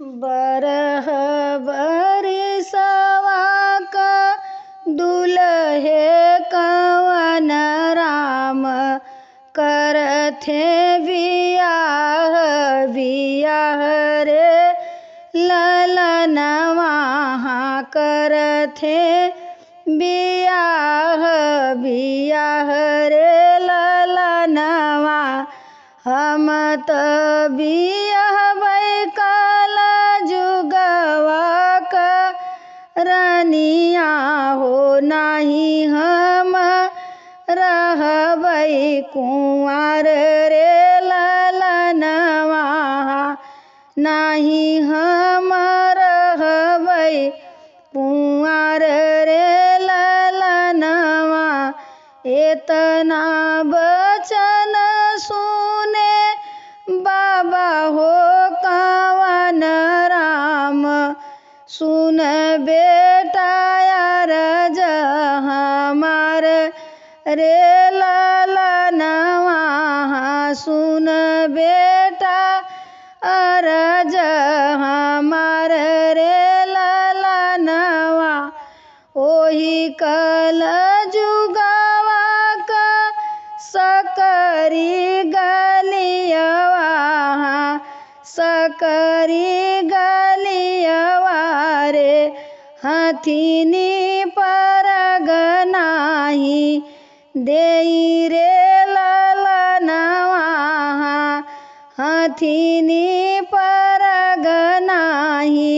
बरह बरिसवा क दुल्हे कवन राम करथे बियाह बियाह रे ललनवा करथे बियाह बियाह रे ललनवा हम त बियाहबै काल जुगवा क रनिया हो नाही हम रहबै कुंवर रे ललनवा नाही हम रहबै कुंवर रे ललनवा एतना बचन सुने बाबा हो कवन राम सुन बेटा अरज हमार रे ललनवा सुन बेटा अरज हमार रे ललनवा ओही कल जुगवा क सकरी गलियवा सकरी गलियवा रे हथिनी परग नाही देई रे ललनवा हथिनी परग नाही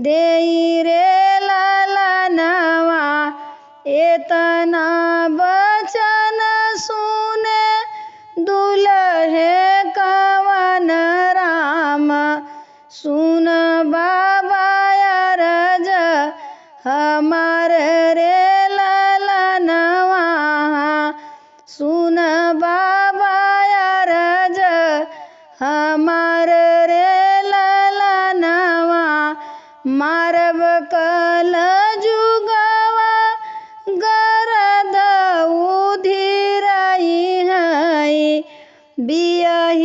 देई रे ललनवा एतना बचन सुने दुल्हे कवन राम सुन बाबा अरज हमार रे ललनवा सुन बाबा अरज हमार रे ललनवा मारब कल जुगवा गरद उधिरई है बियही